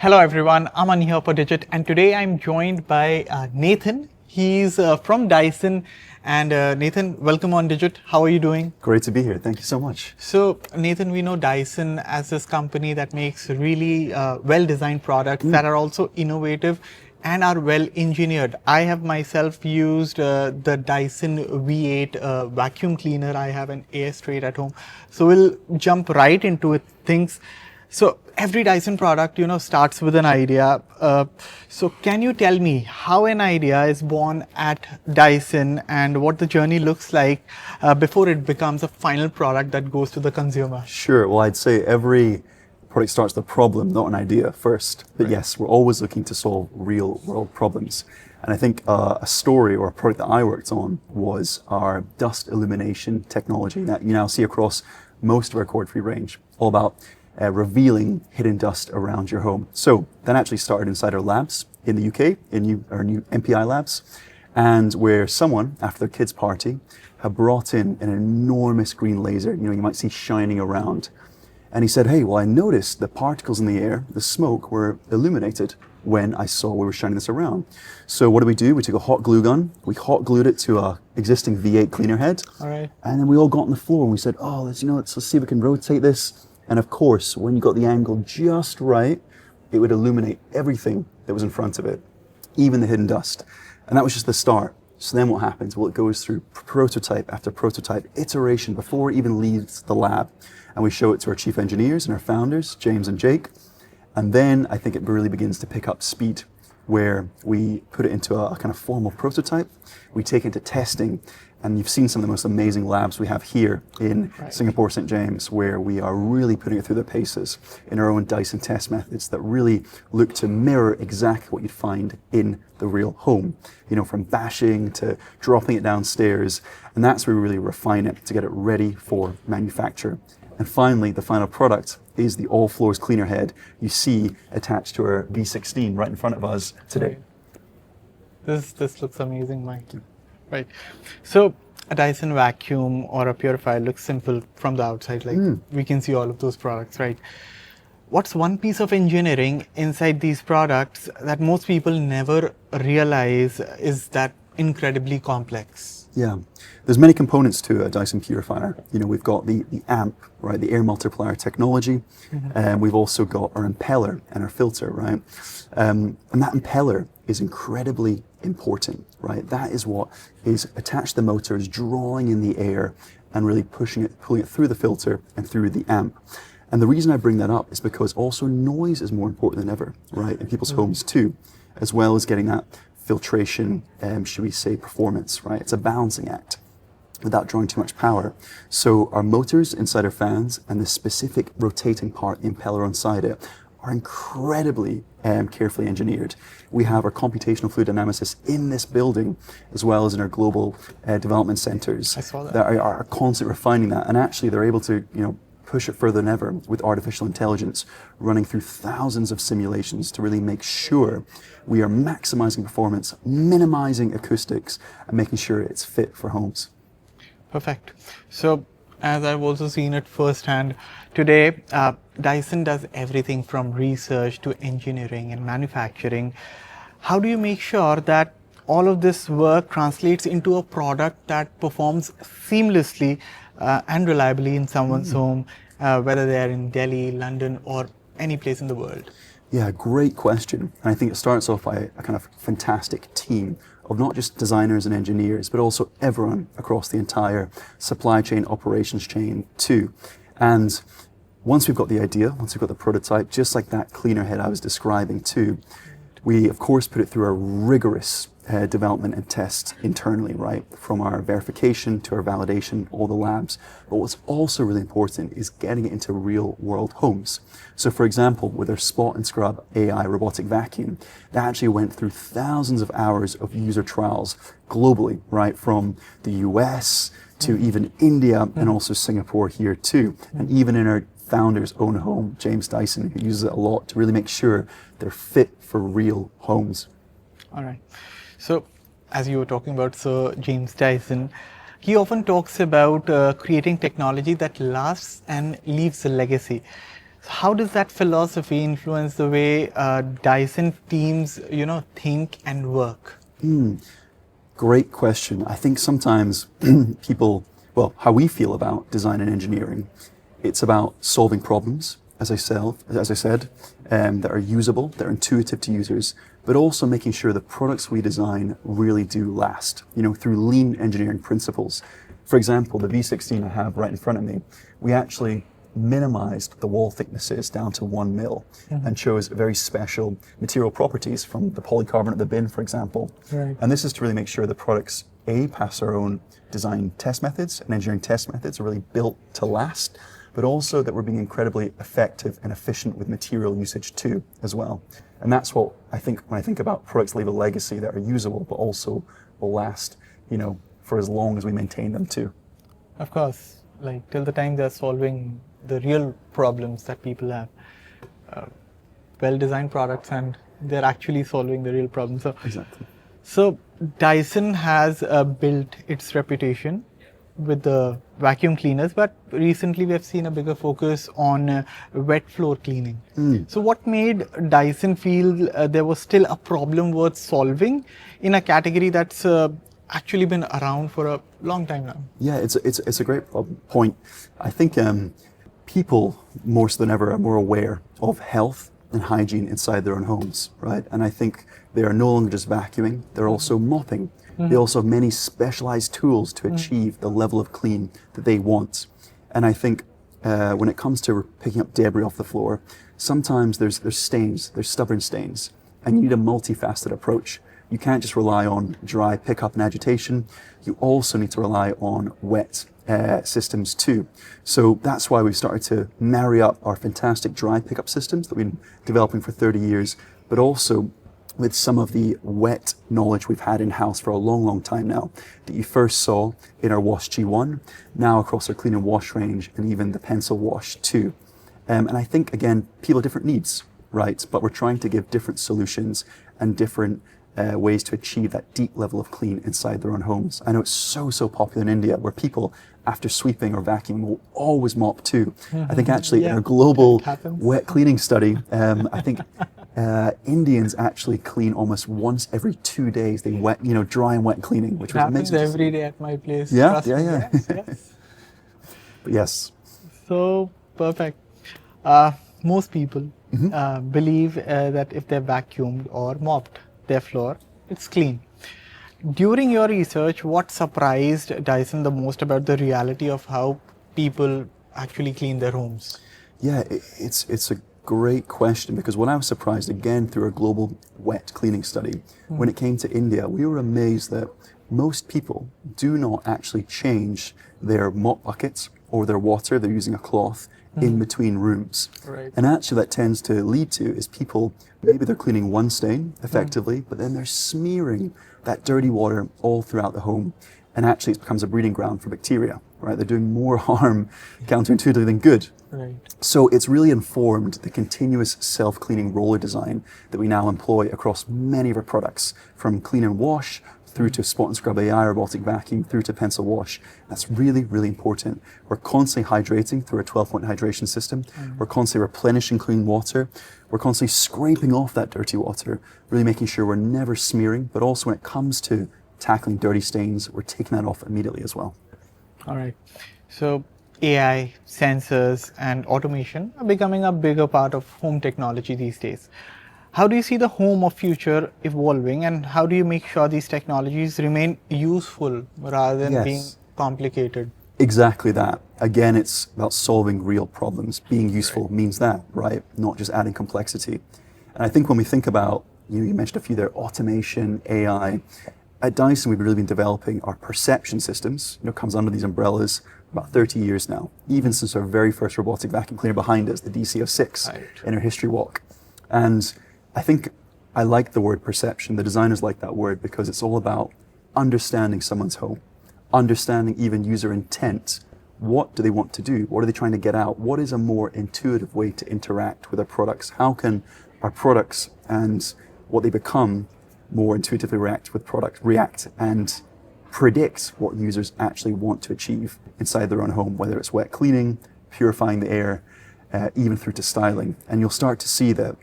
Hello everyone, Aman here for Digit, and today I'm joined by Nathan. He's from Dyson, and Nathan, welcome on Digit. How are you doing? Great to be here. Thank you so much. So Nathan, we know Dyson as this company that makes really well-designed products that are also innovative and are well engineered. I have myself used the Dyson V8 vacuum cleaner. I have an AS Straight at home. So we'll jump right into it, things. So every Dyson product, starts with an idea. So can you tell me how an idea is born at Dyson and what the journey looks like before it becomes a final product that goes to the consumer? Sure. Well, I'd say every product starts with a problem, not an idea first. But yes, we're always looking to solve real world problems. And I think a story or a product that I worked on was our dust illumination technology that you now see across most of our cord-free range, all about revealing hidden dust around your home. So that actually started inside our labs in the UK, in our new MPI labs, and where someone, after their kids' party, had brought in an enormous green laser, you might see shining around. And he said, hey, well, I noticed the particles in the air, the smoke, were illuminated when I saw we were shining this around. So what did? We took a hot glue gun, we hot glued it to a existing V8 cleaner head, all right. And then we all got on the floor and we said, oh, let's see if we can rotate this. And of course, when you got the angle just right, it would illuminate everything that was in front of it, even the hidden dust. And that was just the start. So then what happens? Well, it goes through prototype after prototype, iteration before it even leaves the lab. And we show it to our chief engineers and our founders, James and Jake. And then I think it really begins to pick up speed, where we put it into a kind of formal prototype. We take it to testing. And you've seen some of the most amazing labs we have here in Singapore, St. James, where we are really putting it through the paces in our own Dyson test methods that really look to mirror exactly what you'd find in the real home, from bashing to dropping it downstairs. And that's where we really refine it to get it ready for manufacture. And finally, the final product is the all floors cleaner head you see attached to our V16 right in front of us today. This looks amazing, Mike. Right. So a Dyson vacuum or a purifier looks simple from the outside, we can see all of those products, right? What's one piece of engineering inside these products that most people never realize is that incredibly complex? Yeah, there's many components to a Dyson purifier. We've got the amp, right, the air multiplier technology, and we've also got our impeller and our filter, right? And that impeller is incredibly important, right? That is what is attached to the motors, drawing in the air and really pulling it through the filter and through the amp. And the reason I bring that up is because also noise is more important than ever, right? In people's homes too, as well as getting that filtration, should we say, performance, right? It's a balancing act without drawing too much power. So our motors inside our fans and the specific rotating part, the impeller inside it, are incredibly carefully engineered. We have our computational fluid dynamicists in this building, as well as in our global development centers. I saw that. That are constantly refining that, and actually they're able to, push it further than ever with artificial intelligence, running through thousands of simulations to really make sure we are maximizing performance, minimizing acoustics, and making sure it's fit for homes. Perfect. So, as I've also seen it firsthand, today Dyson does everything from research to engineering and manufacturing. How do you make sure that all of this work translates into a product that performs seamlessly and reliably in someone's home, whether they're in Delhi, London, or any place in the world? Yeah, great question. And I think it starts off by a kind of fantastic team of not just designers and engineers, but also everyone across the entire supply chain, operations chain too. And once we've got the idea, once we've got the prototype, just like that cleaner head I was describing too, we of course put it through a rigorous development and test internally, right? From our verification to our validation, all the labs. But what's also really important is getting it into real world homes. So for example, with our spot and scrub AI robotic vacuum, that actually went through thousands of hours of user trials globally, right? From the US to even India and also Singapore here too. And even in our founder's own home, James Dyson, who uses it a lot to really make sure they're fit for real homes. All right. So, as you were talking about Sir James Dyson, he often talks about creating technology that lasts and leaves a legacy. How does that philosophy influence the way Dyson teams, think and work? Great question. I think sometimes people, well, how we feel about design and engineering, it's about solving problems, as I said, that are usable, that are intuitive to users, but also making sure the products we design really do last, through lean engineering principles. For example, the V16 I have right in front of me, we actually minimized the wall thicknesses down to 1 mil and chose very special material properties from the polycarbonate of the bin, for example. Right. And this is to really make sure the products, pass our own design test methods and engineering test methods are really built to last, but also that we're being incredibly effective and efficient with material usage too, as well. And that's what I think when I think about products leave a legacy that are usable, but also will last, for as long as we maintain them too. Of course, like till the time they're solving the real problems that people have. Well-designed products and they're actually solving the real problems. Exactly. So Dyson has built its reputation with the vacuum cleaners, but recently we have seen a bigger focus on wet floor cleaning. So what made Dyson feel there was still a problem worth solving in a category that's actually been around for a long time now? Yeah, it's a great point. I think people, more so than ever, are more aware of health and hygiene inside their own homes, right? And I think they are no longer just vacuuming, they're also mopping. They also have many specialized tools to achieve the level of clean that they want. And I think when it comes to picking up debris off the floor, sometimes there's stains, there's stubborn stains, and you need a multifaceted approach. You can't just rely on dry pickup and agitation. You also need to rely on wet systems too. So that's why we've started to marry up our fantastic dry pickup systems that we've been developing for 30 years, but also with some of the wet knowledge we've had in-house for a long, long time now, that you first saw in our Wash G1, now across our clean and wash range, and even the pencil wash too. And I think, again, people have different needs, right? But we're trying to give different solutions and different ways to achieve that deep level of clean inside their own homes. I know it's so popular in India, where people, after sweeping or vacuuming, will always mop too. I think actually in our global wet cleaning study, I think Indians actually clean almost once every 2 days. They dry and wet cleaning, which was happens amazing. every day at my place. Yeah. Yes. But yes. So perfect. Most people believe that if they're vacuumed or mopped their floor, it's clean. During your research, what surprised Dyson the most about the reality of how people actually clean their homes? Yeah, it's a great question, because when I was surprised again through a global wet cleaning study, when it came to India, we were amazed that most people do not actually change their mop buckets or their water. They're using a cloth in between rooms. Right. And actually that tends to lead to is people, maybe they're cleaning one stain effectively, but then they're smearing that dirty water all throughout the home. And actually it becomes a breeding ground for bacteria, right? They're doing more harm counterintuitively than good. Right. So it's really informed the continuous self-cleaning roller design that we now employ across many of our products, from clean and wash through to spot and scrub AI, robotic vacuum, through to pencil wash. That's really, really important. We're constantly hydrating through a 12-point hydration system. We're constantly replenishing clean water. We're constantly scraping off that dirty water, really making sure we're never smearing, but also when it comes to tackling dirty stains, we're taking that off immediately as well. All right. So AI, sensors, and automation are becoming a bigger part of home technology these days. How do you see the home of future evolving, and how do you make sure these technologies remain useful rather than being complicated? Exactly that. Again, it's about solving real problems. Being useful means that, right? Not just adding complexity. And I think when we think about, you mentioned a few there, automation, AI, at Dyson, we've really been developing our perception systems. Comes under these umbrellas about 30 years now, even since our very first robotic vacuum cleaner behind us, the DC06, in our history walk. And I think I like the word perception. The designers like that word because it's all about understanding someone's home, understanding even user intent. What do they want to do? What are they trying to get out? What is a more intuitive way to interact with our products? How can our products and what they become more intuitively react and predict what users actually want to achieve inside their own home, whether it's wet cleaning, purifying the air, even through to styling. And you'll start to see that,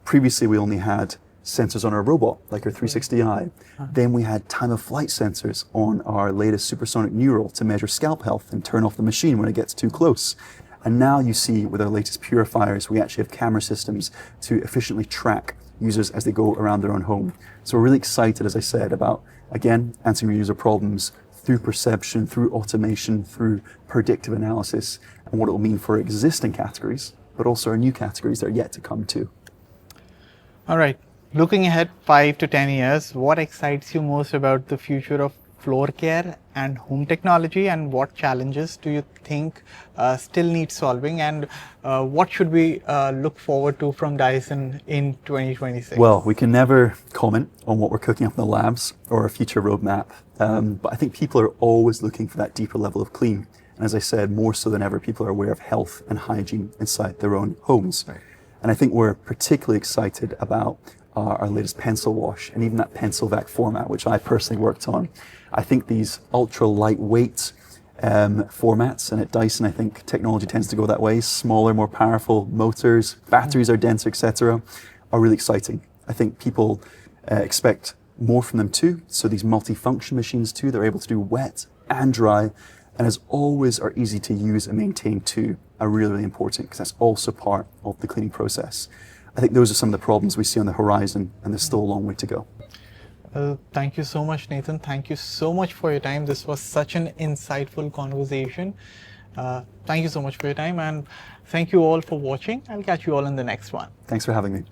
previously we only had sensors on our robot, like our 360i. Then we had time of flight sensors on our latest supersonic neural to measure scalp health and turn off the machine when it gets too close. And now you see with our latest purifiers, we actually have camera systems to efficiently track users as they go around their own home. So we're really excited, as I said, about, again, answering your user problems through perception, through automation, through predictive analysis, and what it will mean for existing categories, but also our new categories that are yet to come too. All right. Looking ahead 5 to 10 years, what excites you most about the future of floor care and home technology, and what challenges do you think still need solving, and what should we look forward to from Dyson in 2026? Well, we can never comment on what we're cooking up in the labs or a future roadmap, but I think people are always looking for that deeper level of clean. And as I said, more so than ever, people are aware of health and hygiene inside their own homes. Right. And I think we're particularly excited about our latest pencil wash and even that pencil vac format, which I personally worked on. I think these ultra lightweight formats, and at Dyson I think technology tends to go that way, smaller, more powerful motors, batteries are denser, etc., are really exciting. I think people expect more from them too, so these multifunction machines too, they're able to do wet and dry, and as always are easy to use and maintain too, are really, really important, because that's also part of the cleaning process. I think those are some of the problems we see on the horizon, and there's still a long way to go. Thank you so much, Nathan. Thank you so much for your time. This was such an insightful conversation. Thank you so much for your time, and thank you all for watching. I'll catch you all in the next one. Thanks for having me.